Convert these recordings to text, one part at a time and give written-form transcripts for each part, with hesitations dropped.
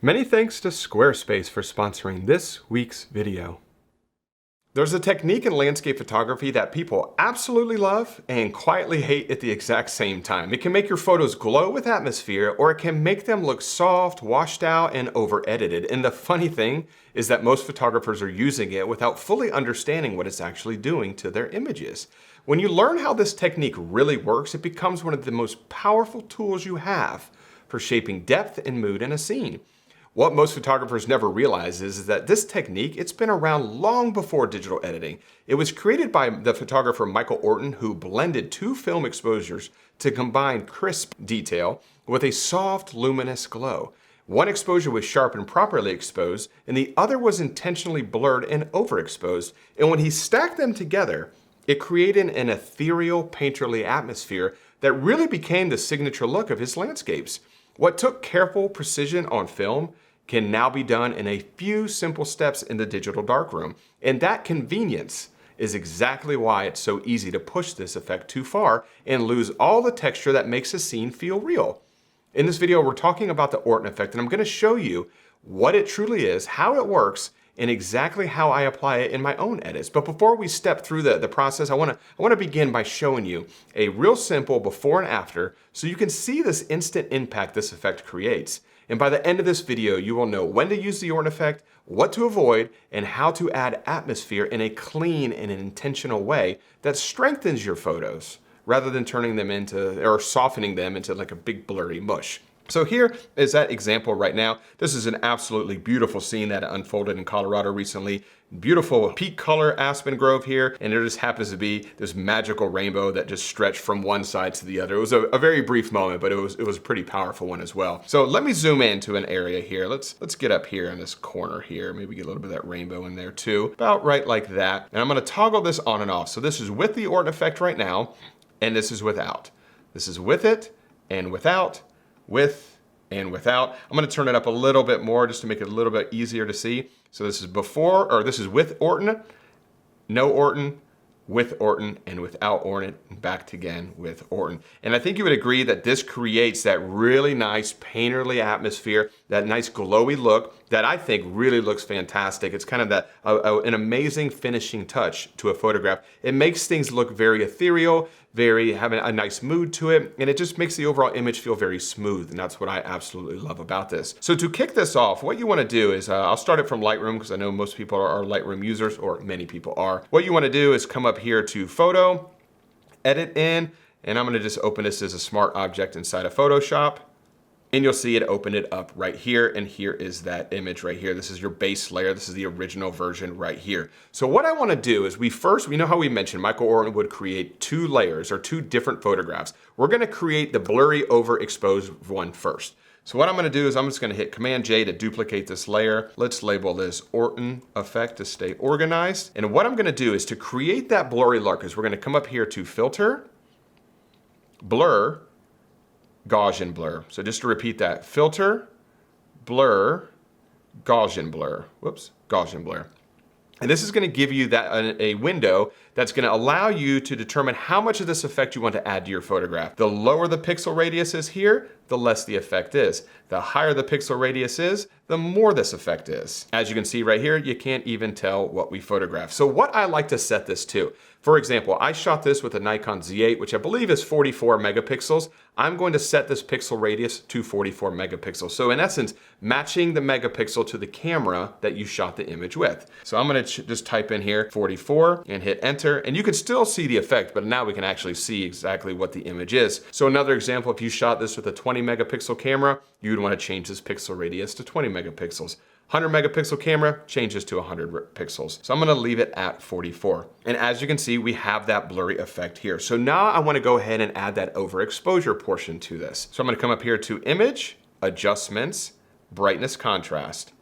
Many thanks to Squarespace for sponsoring this week's video. There's a technique in landscape photography that people absolutely love and quietly hate at the exact same time. It can make your photos glow with atmosphere, or it can make them look soft, washed out, and over-edited. And the funny thing is that most photographers are using it without fully understanding what it's actually doing to their images. When you learn how this technique really works, it becomes one of the most powerful tools you have for shaping depth and mood in a scene. What most photographers never realize is that this technique, it's been around long before digital editing. It was created by the photographer Michael Orton, who blended two film exposures to combine crisp detail with a soft, luminous glow. One exposure was sharp and properly exposed, and the other was intentionally blurred and overexposed. And when he stacked them together, it created an ethereal, painterly atmosphere that really became the signature look of his landscapes. What took careful precision on film can now be done in a few simple steps in the digital darkroom. And that convenience is exactly why it's so easy to push this effect too far and lose all the texture that makes a scene feel real. In this video, we're talking about the Orton effect, and I'm going to show you what it truly is, how it works, and exactly how I apply it in my own edits. But before we step through the process, I want to begin by showing you a real simple before and after so you can see this instant impact this effect creates. And by the end of this video, you will know when to use the Orton effect, what to avoid, and how to add atmosphere in a clean and an intentional way that strengthens your photos rather than turning them into, or softening them into like a big blurry mush. So here is that example right now. This is an absolutely beautiful scene that unfolded in Colorado recently. Beautiful peak color aspen grove here, and there just happens to be this magical rainbow that just stretched from one side to the other. It was a very brief moment, but it was a pretty powerful one as well. So let me zoom into an area here. Let's get up here in this corner here. Maybe get a little bit of that rainbow in there too. About right like that. And I'm gonna toggle this on and off. So this is with the Orton effect right now, and this is without. This is with it and without. With and without. I'm going to turn it up a little bit more just to make it a little bit easier to see. So this is before, or this is with Orton, no Orton, with Orton, and without Orton, and back again with Orton. And I think you would agree that this creates that really nice painterly atmosphere, that nice glowy look that I think really looks fantastic. It's kind of that an amazing finishing touch to a photograph. It makes things look very ethereal, having a nice mood to it, and it just makes the overall image feel very smooth, and that's what I absolutely love about this. So to kick this off, what you want to do is, I'll start it from Lightroom because I know most people are Lightroom users, or many people are. What you want to do is come up here to Photo, Edit in, and I'm going to just open this as a smart object inside of Photoshop. And you'll see it open it up right here, and here is that image right here. This is your base layer. This is the original version right here. So what I want to do is we know how we mentioned Michael Orton would create two layers or two different photographs. We're going to create the blurry overexposed one first. So what I'm going to do is I'm just going to hit Command J to duplicate this layer. Let's label this Orton effect to stay organized. And what I'm going to do is to create that blurry look is we're going to come up here to Filter, Blur, Gaussian blur. So just to repeat that, filter, blur, Gaussian blur. Whoops, Gaussian blur. And this is going to give you that a window that's going to allow you to determine how much of this effect you want to add to your photograph. The lower the pixel radius is here, the less the effect is. The higher the pixel radius is, the more this effect is. As you can see right here, you can't even tell what we photographed. So what I like to set this to, for example, I shot this with a Nikon Z8, which I believe is 44 megapixels. I'm going to set this pixel radius to 44 megapixels. So in essence, matching the megapixel to the camera that you shot the image with. So I'm going to just type in here 44 and hit enter, and you can still see the effect, but now we can actually see exactly what the image is. So another example, if you shot this with a 20 megapixel camera, you'd want to change this pixel radius to 20 megapixels. 100 megapixel camera changes to 100 pixels. So I'm gonna leave it at 44. And as you can see, we have that blurry effect here. So now I wanna go ahead and add that overexposure portion to this. So I'm gonna come up here to Image, Adjustments, Brightness Contrast.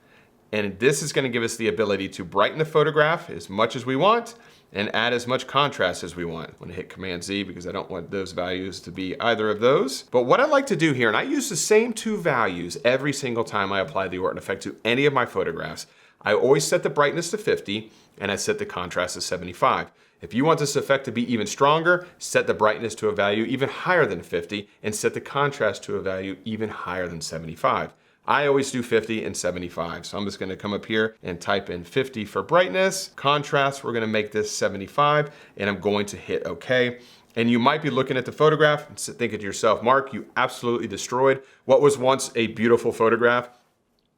And this is gonna give us the ability to brighten the photograph as much as we want and add as much contrast as we want. I'm gonna hit Command Z because I don't want those values to be either of those. But what I like to do here, and I use the same two values every single time I apply the Orton effect to any of my photographs. I always set the brightness to 50 and I set the contrast to 75. If you want this effect to be even stronger, set the brightness to a value even higher than 50 and set the contrast to a value even higher than 75. I always do 50 and 75. So I'm just gonna come up here and type in 50 for brightness. Contrast, we're gonna make this 75, and I'm going to hit okay. And you might be looking at the photograph and thinking to yourself, Mark, you absolutely destroyed what was once a beautiful photograph.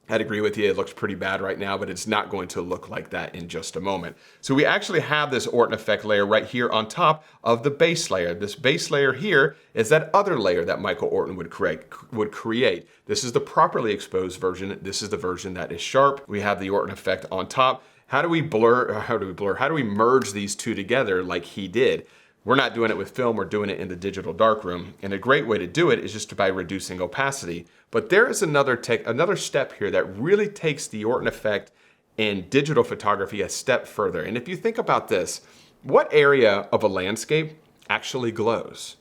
I'd agree with you, it looks pretty bad right now, but it's not going to look like that in just a moment. So we actually have this Orton effect layer right here on top of the base layer. This base layer here is that other layer that Michael Orton would create. This is the properly exposed version. This is the version that is sharp. We have the Orton effect on top. How do we merge these two together like he did? We're not doing it with film, we're doing it in the digital darkroom. And a great way to do it is just by reducing opacity. But there is another step here that really takes the Orton effect in digital photography a step further. And if you think about this, what area of a landscape actually glows?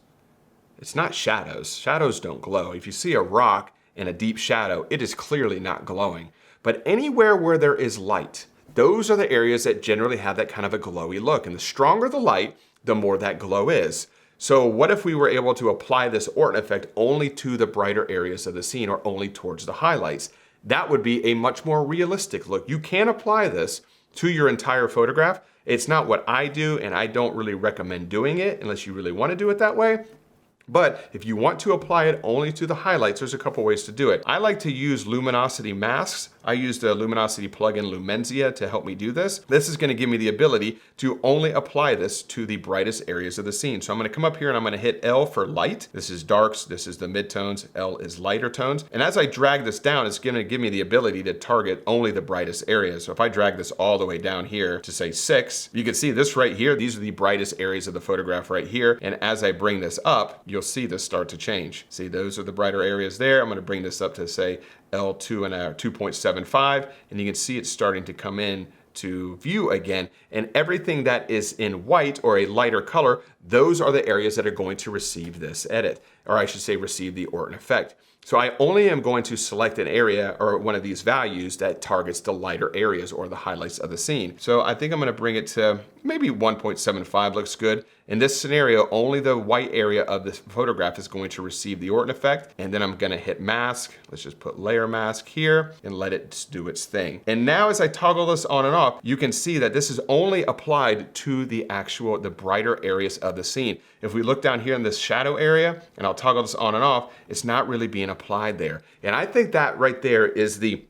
It's not shadows. Shadows don't glow. If you see a rock in a deep shadow, it is clearly not glowing. But anywhere where there is light, those are the areas that generally have that kind of a glowy look. And the stronger the light, the more that glow is. So what if we were able to apply this Orton effect only to the brighter areas of the scene or only towards the highlights? That would be a much more realistic look. You can apply this to your entire photograph. It's not what I do, and I don't really recommend doing it unless you really want to do it that way. But if you want to apply it only to the highlights, there's a couple ways to do it. I like to use luminosity masks. I use the luminosity plugin Lumenzia to help me do this. This is gonna give me the ability to only apply this to the brightest areas of the scene. So I'm gonna come up here and I'm gonna hit L for light. This is darks, this is the midtones, L is lighter tones. And as I drag this down, it's gonna give me the ability to target only the brightest areas. So if I drag this all the way down here to say 6, you can see this right here. These are the brightest areas of the photograph right here. And as I bring this up, you'll see this start to change. See, those are the brighter areas there. I'm gonna bring this up to say L2 and 2.75, and you can see it's starting to come in to view again. And everything that is in white or a lighter color, those are the areas that are going to receive this edit, or I should say receive the Orton effect. So I only am going to select an area or one of these values that targets the lighter areas or the highlights of the scene. So I think I'm gonna bring it to maybe 1.75 looks good. In this scenario, only the white area of this photograph is going to receive the Orton effect. And then I'm gonna hit mask. Let's just put layer mask here and let it do its thing. And now as I toggle this on and off, you can see that this is only applied to the brighter areas of the scene. If we look down here in this shadow area, and I'll toggle this on and off, it's not really being applied there. And I think that right there is the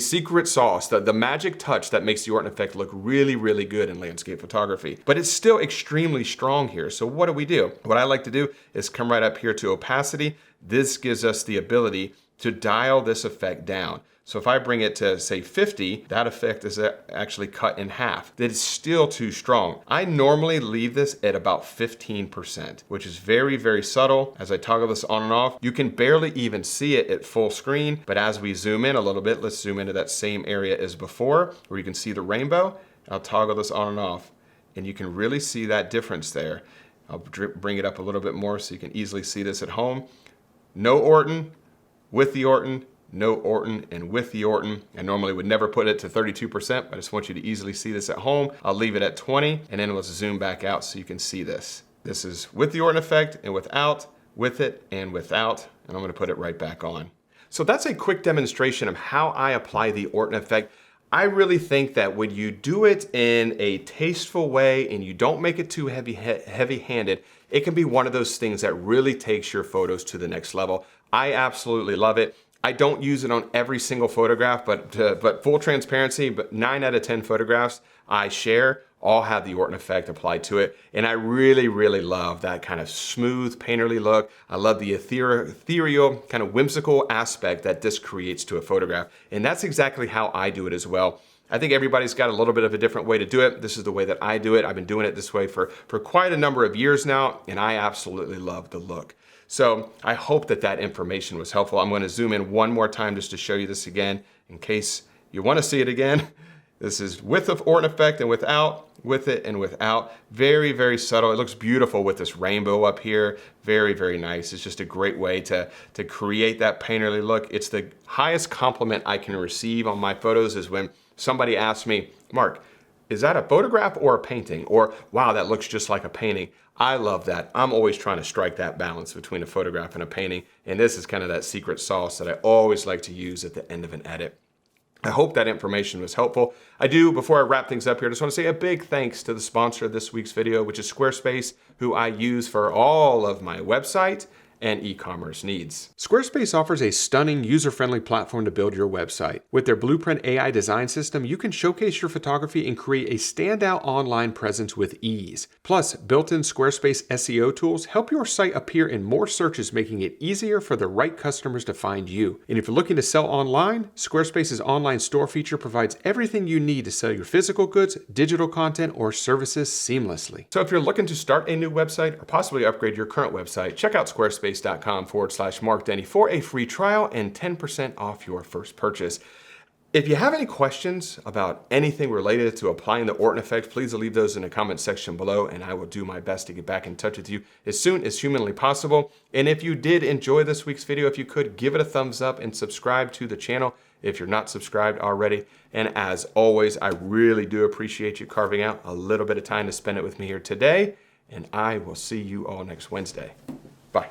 secret sauce, the magic touch that makes the Orton effect look really, really good in landscape photography. But it's still extremely strong here. So what do? What I like to do is come right up here to opacity. This gives us the ability to dial this effect down. So if I bring it to say 50, that effect is actually cut in half. That is still too strong. I normally leave this at about 15%, which is very, very subtle. As I toggle this on and off, you can barely even see it at full screen. But as we zoom in a little bit, let's zoom into that same area as before, where you can see the rainbow. I'll toggle this on and off, and you can really see that difference there. I'll bring it up a little bit more so you can easily see this at home. No Orton, with the Orton, no Orton, and with the Orton. I normally would never put it to 32%, but I just want you to easily see this at home. I'll leave it at 20, and then let's zoom back out so you can see this. This is with the Orton effect and without, with it and without, and I'm gonna put it right back on. So that's a quick demonstration of how I apply the Orton effect. I really think that when you do it in a tasteful way and you don't make it too heavy-handed, it can be one of those things that really takes your photos to the next level. I absolutely love it. I don't use it on every single photograph, but full transparency, but 9 out of 10 photographs I share all have the Orton effect applied to it. And I really, really love that kind of smooth, painterly look. I love the ethereal, kind of whimsical aspect that this creates to a photograph. And that's exactly how I do it as well. I think everybody's got a little bit of a different way to do it. This is the way that I do it. I've been doing it this way for quite a number of years now, and I absolutely love the look. So I hope that that information was helpful. I'm going to zoom in one more time just to show you this again in case you want to see it again. This is with the Orton effect and without, with it and without. Very, very subtle. It looks beautiful with this rainbow up here. Very, very nice. It's just a great way to create that painterly look. It's the highest compliment I can receive on my photos is when somebody asks me, Mark, is that a photograph or a painting? Or, wow, that looks just like a painting. I love that. I'm always trying to strike that balance between a photograph and a painting. And this is kind of that secret sauce that I always like to use at the end of an edit. I hope that information was helpful. I do, before I wrap things up here, just want to say a big thanks to the sponsor of this week's video, which is Squarespace, who I use for all of my website and e-commerce needs. Squarespace offers a stunning, user-friendly platform to build your website. With their Blueprint AI design system, you can showcase your photography and create a standout online presence with ease. Plus, built-in Squarespace SEO tools help your site appear in more searches, making it easier for the right customers to find you. And if you're looking to sell online, Squarespace's online store feature provides everything you need to sell your physical goods, digital content, or services seamlessly. So if you're looking to start a new website or possibly upgrade your current website, check out squarespace.com/Mark Denney for a free trial and 10% off your first purchase. If you have any questions about anything related to applying the Orton effect, please leave those in the comment section below, and I will do my best to get back in touch with you as soon as humanly possible. And if you did enjoy this week's video, if you could, give it a thumbs up and subscribe to the channel if you're not subscribed already. And as always, I really do appreciate you carving out a little bit of time to spend it with me here today, and I will see you all next Wednesday. Bye.